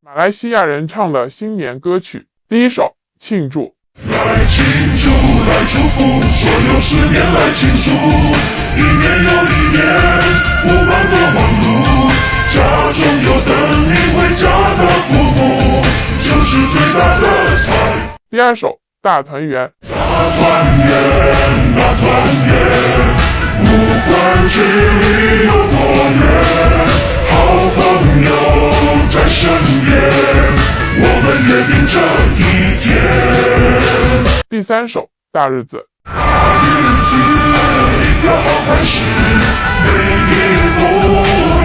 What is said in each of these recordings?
马来西亚人唱的新年歌曲，第一首庆祝。来庆祝，来祝福，所有思念来倾诉，一年又一年，不忙多忙碌，家中有等你回家的父母，就是最大的财富。第二首大团圆。大团圆，大团圆，不管距离有多远，好朋友在身边，我们约定这一天。第三首大日子。大日子，一个好开始，每一步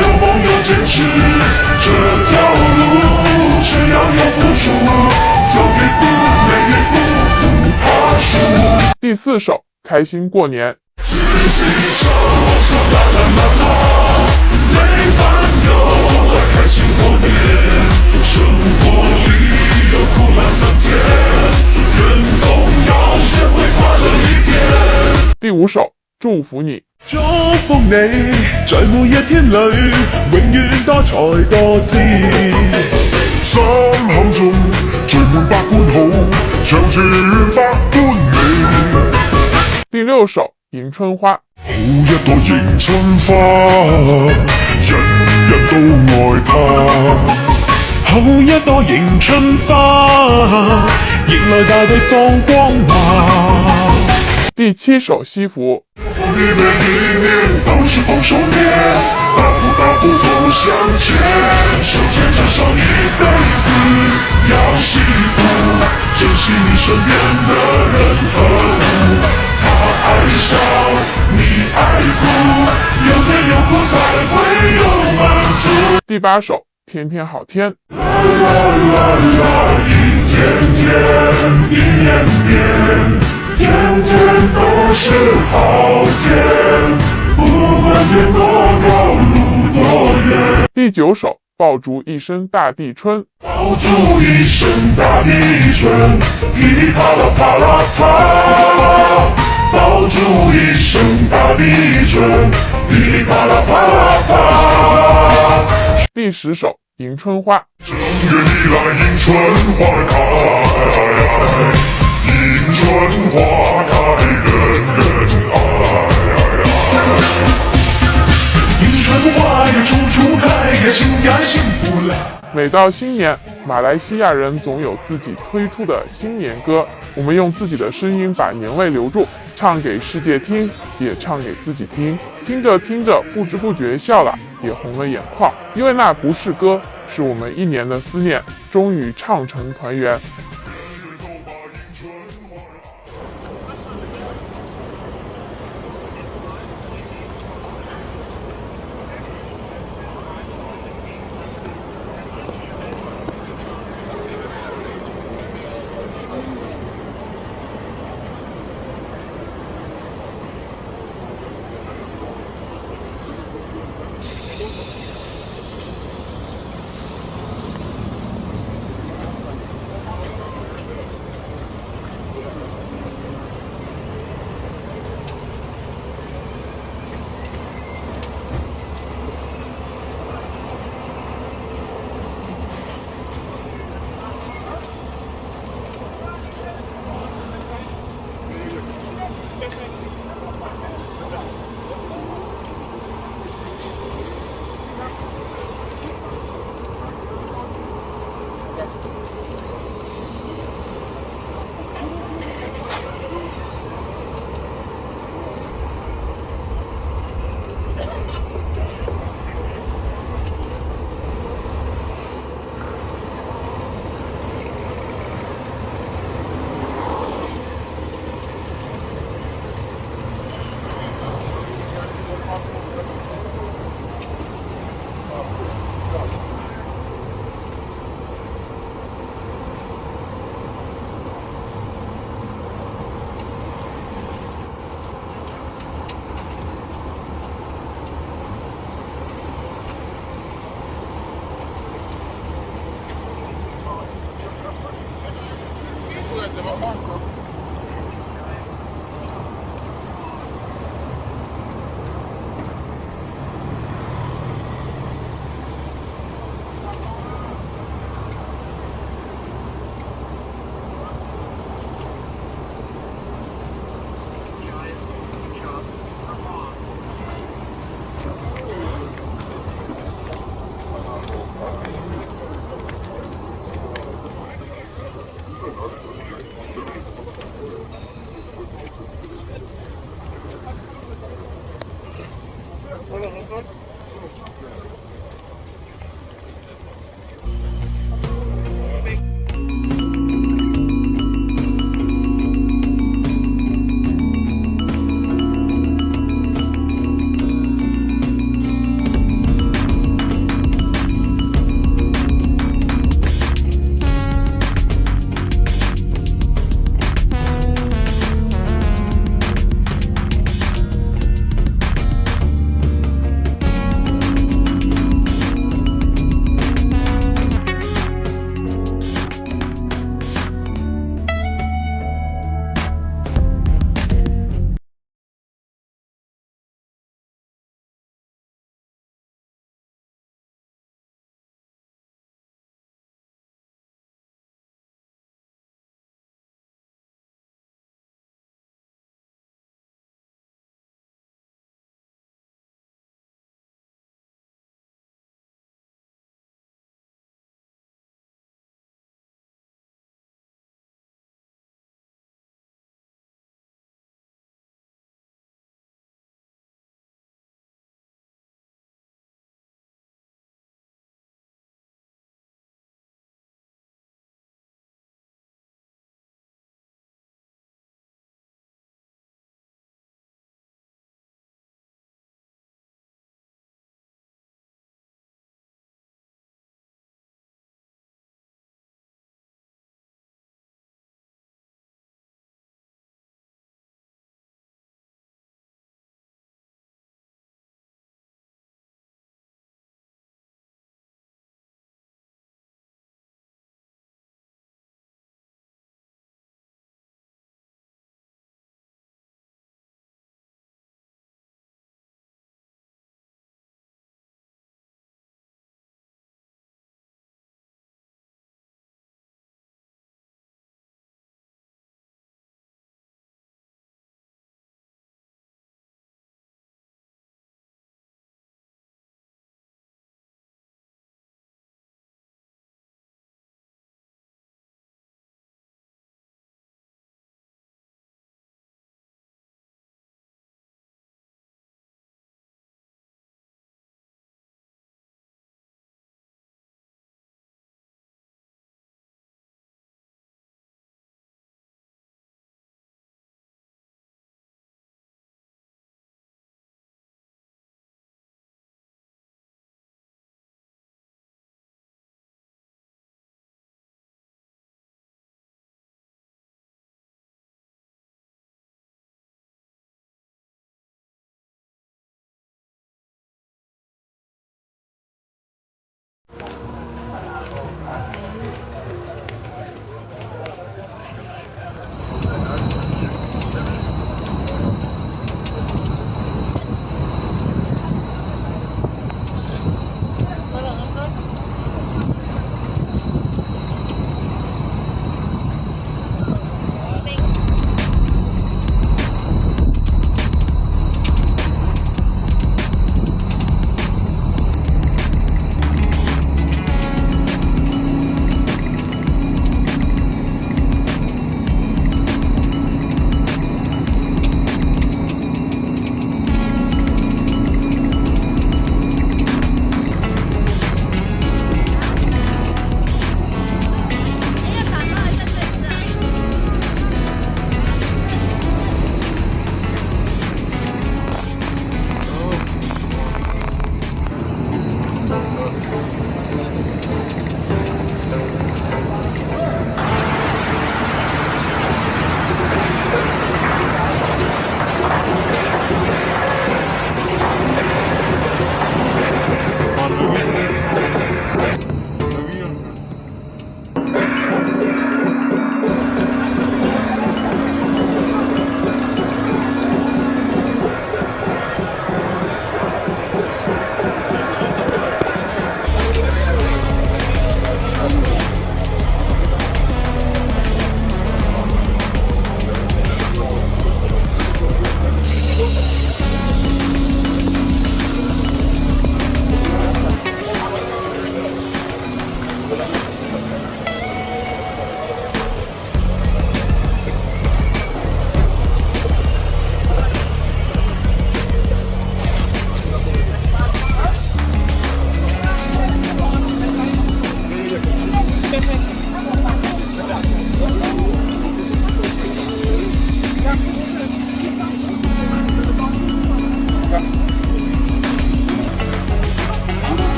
有梦有坚持，这条路只要有付出，走一步每一步不怕输。第四首开心过年。执起手说啦啦啦啦，没烦忧，开心过年，生活里有苦难相见，人总要学会快乐一点。第五首祝福你。祝福你在每一天里永遠多才多姿，心口中聚滿百般好，長存百般美。第六首迎春花。好一朵迎春花，人人都愛它。好一朵迎春花，迎來大地放光華。第七首西服。你每一年都是丰收年，大步大步走向前，手牵着手一辈子要幸福，珍惜你身边的人和物，他爱笑你爱哭，有甜有苦才会有满足。第八首天天好天。啦啦啦啦，一天天一年年，天天都是好天，不管天多高路多远。第九首爆竹一声大地春。爆竹一声大地春，噼里啪啦啪啦啪。爆竹一声大地春，噼里啪啦啪啦啪。第十首迎春花。正月里来迎春花开，迎春花开人人爱，迎春花呀处处开呀，心呀幸福来。每到新年，马来西亚人总有自己推出的新年歌，我们用自己的声音把年味留住，唱给世界听，也唱给自己听。听着听着，不知不觉笑了，也红了眼眶，因为那不是歌，是我们一年的思念，终于唱成团圆。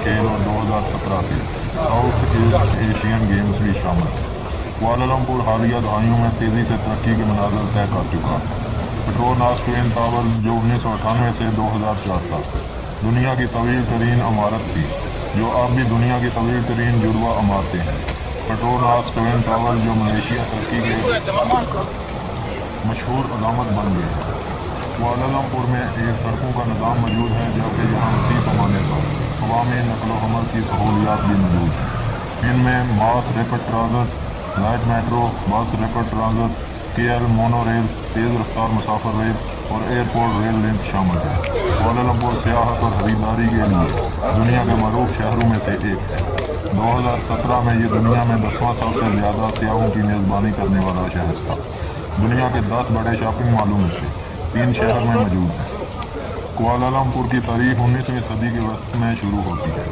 खेल और 2017 के साउथ ईस्ट एशियन गेम्स भी शामिल। कुआलालंपुर हालिया दहाइयों में तेज़ी से तरक्की के मनाज़िर तय कर चुका है। पेट्रोनास ट्विन टावर जो 1998 से 2004 तक दुनिया की तवील तरीन इमारत थी, जो अब भी दुनिया की तवील तरीन जुड़वा इमारतें हैं। पेट्रोनास ट्विन टावर जो मलेशिया तरक्की के मशहूर अलामत बन गए हैं। कुआलालंपुर में एक सड़कों का निज़ाम मौजूद है, जबकि यहाँ वसी पैमाने पर अवामी नकलो हमल की सहूलियात भी मौजूद हैं। इनमें mass rapid transit, light metro, bus rapid transit, KL monorail, तेज़ रफ्तार मुसाफिर रेल और एयरपोर्ट रेल लिंक शामिल है। कुआलालंपुर सियाहत और खरीदारी के लिए दुनिया के मरूफ शहरों में से एक है। 2017 में ये दुनिया में 10वां सबसे ज़्यादा सियाहों की मेज़बानी करने वाला शहर था। दुनिया के 10 बड़े शॉपिंग मॉलों में से 3 शहर में मौजूद हैं। कुआलालंपुर की तारीख 19वीं सदी के वस्त में शुरू होती है।